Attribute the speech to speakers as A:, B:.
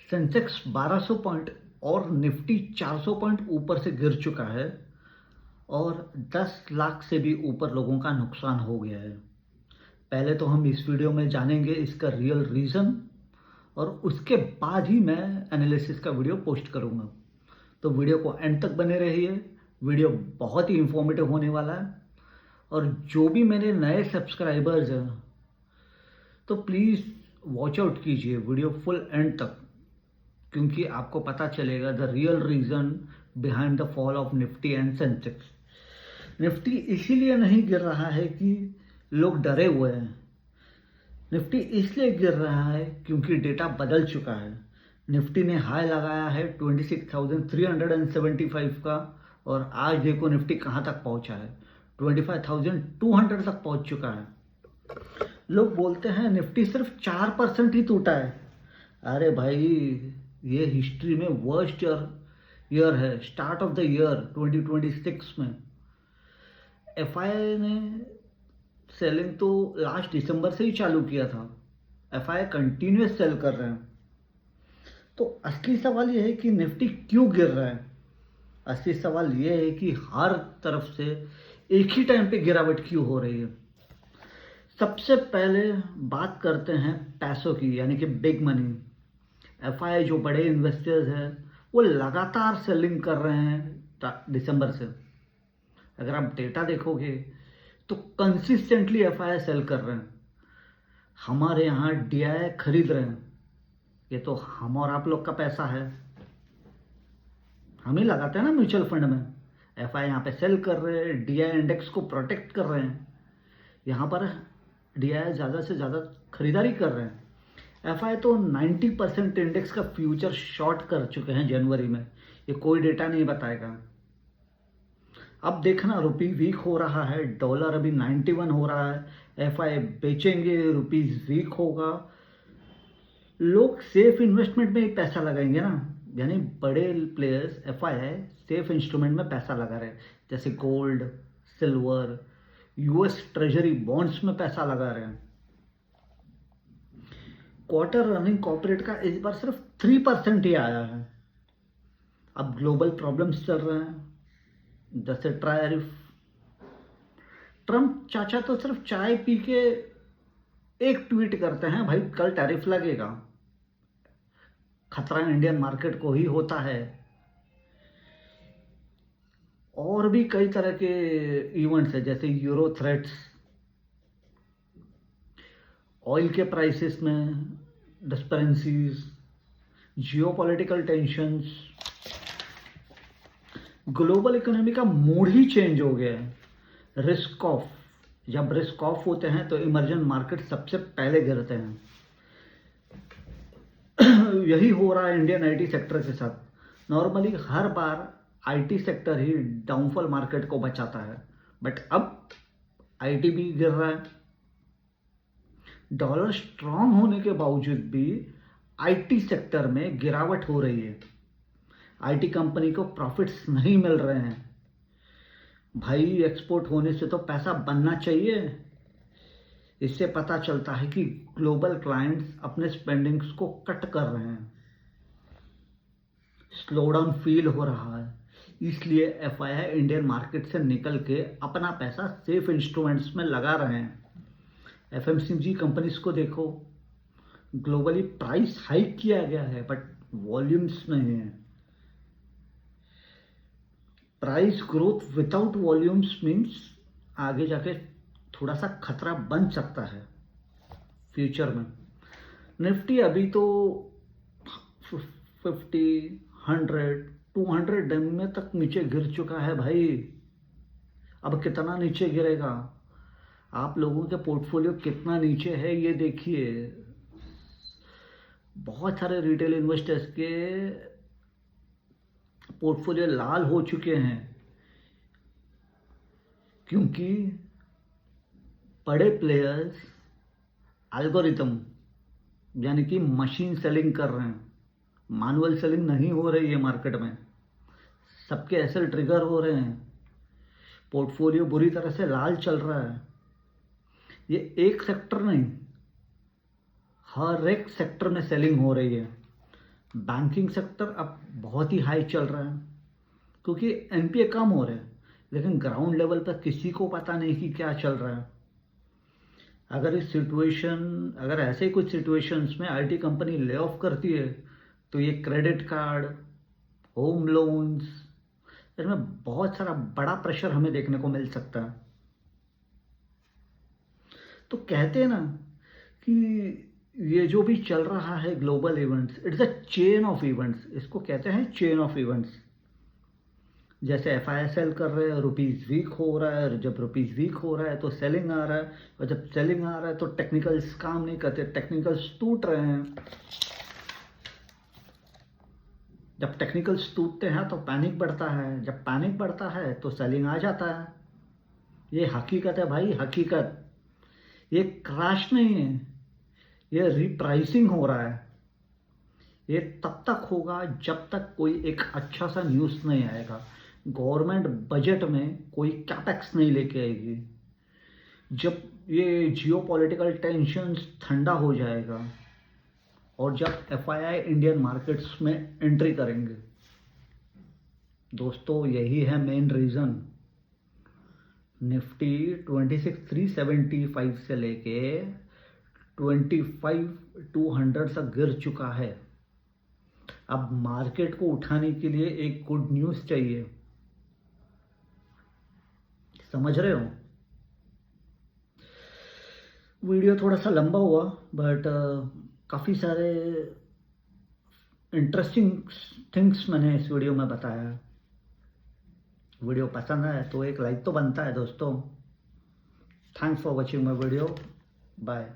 A: Sensex 1200 point और Nifty 400 point ऊपर से गिर चुका है और 10 लाख से भी ऊपर लोगों का नुकसान हो गया है। पहले तो हम इस वीडियो में जानेंगे इसका रियल रीज़न और उसके बाद ही मैं एनालिसिस का वीडियो पोस्ट करूंगा। तो वीडियो को एंड तक बने रहिए। वीडियो बहुत ही इंफॉर्मेटिव होने वाला है और जो भी मेरे नए सब्सक्राइबर्स हैं तो प्लीज़ वॉच आउट कीजिए वीडियो फुल एंड तक, क्योंकि आपको पता चलेगा the real reason behind the fall of Nifty and Sensex. Nifty इसीलिए नहीं गिर रहा है कि लोग डरे हुए हैं। निफ्टी इसलिए गिर रहा है क्योंकि डेटा बदल चुका है। निफ्टी ने हाई लगाया है 26,375 का और आज देखो निफ्टी कहाँ तक पहुँचा है, 25,200 तक पहुँच चुका है। लोग बोलते हैं निफ्टी सिर्फ 4% ही टूटा है। अरे भाई, ये हिस्ट्री में वर्स्ट ईयर है। स्टार्ट ऑफ द ईयर 2026 में एफआई ने सेलिंग तो लास्ट दिसंबर से ही चालू किया था। एफआई कंटिन्यूस सेल कर रहे हैं। तो असली सवाल यह है कि निफ्टी क्यों गिर रहा है। असली सवाल यह है कि हर तरफ से एक ही टाइम पे गिरावट क्यों हो रही है। सबसे पहले बात करते हैं पैसों की, यानी कि बिग मनी। एफआई जो बड़े इन्वेस्टर्स हैं वो लगातार सेलिंग कर रहे हैं दिसंबर से। अगर आप डेटा देखोगे तो कंसिस्टेंटली एफआई सेल कर रहे हैं। हमारे यहाँ डीआई खरीद रहे हैं। ये तो हम और आप लोग का पैसा है, हम ही लगाते हैं ना म्यूचुअल फंड में। एफआई यहाँ पे सेल कर रहे हैं, डीआई इंडेक्स को प्रोटेक्ट कर रहे हैं। यहाँ पर डीआई ज़्यादा से ज़्यादा खरीदारी कर रहे हैं। एफआई तो 90% इंडेक्स का फ्यूचर शॉर्ट कर चुके हैं जनवरी में। ये कोई डेटा नहीं बताएगा। अब देखना, रुपी वीक हो रहा है, डॉलर अभी 91 हो रहा है। एफआई बेचेंगे, रुपीज वीक होगा, लोग सेफ इन्वेस्टमेंट में ही पैसा लगाएंगे ना। यानी बड़े प्लेयर्स एफआई सेफ इंस्ट्रूमेंट में पैसा लगा रहे हैं, जैसे gold, silver, US treasury bonds में पैसा लगा रहे हैं। क्वार्टर रनिंग कॉर्पोरेट का इस बार सिर्फ 3% ही आया है। अब ग्लोबल प्रॉब्लम्स चल रहे हैं, जैसे टैरिफ। ट्रम्प चाचा तो सिर्फ चाय पी के एक ट्वीट करते हैं, भाई कल टैरिफ लगेगा। खतरा इंडियन मार्केट को ही होता है। और भी कई तरह के इवेंट्स है, जैसे यूरो थ्रेट्स, ऑयल के प्राइसेस में डिस्पेरेंसीज, जियोपॉलिटिकल टेंशंस, ग्लोबल इकोनॉमी का मूड ही चेंज हो गया है। रिस्क ऑफ, जब रिस्क ऑफ होते हैं तो इमर्जिंग मार्केट सबसे पहले गिरते हैं। यही हो रहा है इंडियन आईटी सेक्टर के साथ। Normally her bar IT sector he downfall market को बचाता है, बट अब आईटी भी गिर रहा है। डॉलर स्ट्रांग होने के बावजूद भी आईटी सेक्टर में गिरावट हो रही है। आईटी कंपनी को प्रॉफिट्स नहीं मिल रहे हैं। भाई, एक्सपोर्ट होने से तो पैसा बनना चाहिए। इससे पता चलता है कि ग्लोबल क्लाइंट्स अपने स्पेंडिंग्स को कट कर रहे हैं। स्लोडाउन फील हो रहा है, इसलिए एफआई इंडियन मार्केट से निकल के अपना पैसा सेफ इंस्ट्रूमेंट्स में लगा रहे हैं। एफएमसीजी कंपनीज को देखो, ग्लोबली प्राइस हाइक किया गया है बट वॉल्यूम्स नहीं है। Price growth without volumes means आगे जाके थोड़ा सा खतरा बन सकता है फ्यूचर में। निफ्टी अभी तो 50, 100, 200 दिन में तक नीचे गिर चुका है भाई। अब कितना नीचे गिरेगा? आप लोगों के पोर्टफोलियो कितना नीचे है ये देखिए। बहुत सारे रिटेल इन्वेस्टर्स के पोर्टफोलियो लाल हो चुके हैं, क्योंकि बड़े प्लेयर्स एल्गोरिथम यानी कि मशीन सेलिंग कर रहे हैं। मैनुअल सेलिंग नहीं हो रही है मार्केट में। सबके एसएल ट्रिगर हो रहे हैं। पोर्टफोलियो बुरी तरह से लाल चल रहा है। ये एक सेक्टर नहीं, हर एक सेक्टर में सेलिंग हो रही है। बैंकिंग सेक्टर अब बहुत ही हाई चल रहा है क्योंकि एनपीए कम हो रहे हैं, लेकिन ग्राउंड लेवल पर किसी को पता नहीं कि क्या चल रहा है। अगर ऐसे ही कुछ सिचुएशंस में आईटी कंपनी ले ऑफ करती है तो ये क्रेडिट कार्ड, होम लोन्स, इसमें बहुत सारा बड़ा प्रेशर हमें देखने को मिल सकता है। तो कहते हैं ना कि ये जो भी चल रहा है global events, it's a chain of events, इसको कहते हैं चेन ऑफ इवेंट्स। जैसे एफ आई एस एल कर रहे हैं, रुपीज़ वीक हो रहा है, जब रुपीज़ वीक हो रहा है तो सेलिंग आ रहा है, और जब सेलिंग आ रहा है तो टेक्निकल्स काम नहीं करते, टेक्निकल्स टूट रहे हैं। जब टेक्निकल्स टूटते हैं तो पैनिक बढ़ता है, जब पैनिक बढ़ता है तो सेलिंग आ जाता है। ये हकीकत है भाई, हकीकत। ये क्रैश नहीं है, ये रिप्राइसिंग हो रहा है। ये तब तक होगा जब तक कोई एक अच्छा सा न्यूज़ नहीं आएगा, गवर्नमेंट बजट में कोई कैपेक्स नहीं लेके आएगी, जब ये जियोपॉलिटिकल टेंशन्स ठंडा हो जाएगा और जब एफआईआई इंडियन मार्केट्स में एंट्री करेंगे। दोस्तों यही है मेन रीज़न। निफ्टी 26,375 से लेके 25,200 तक गिर चुका है। अब मार्केट को उठाने के लिए एक गुड न्यूज़ चाहिए, समझ रहे हो। वीडियो थोड़ा सा लंबा हुआ, बट काफ़ी सारे इंटरेस्टिंग थिंग्स मैंने इस वीडियो में बताया। वीडियो पसंद आए तो एक लाइक तो बनता है दोस्तों। Thanks for watching my video, bye.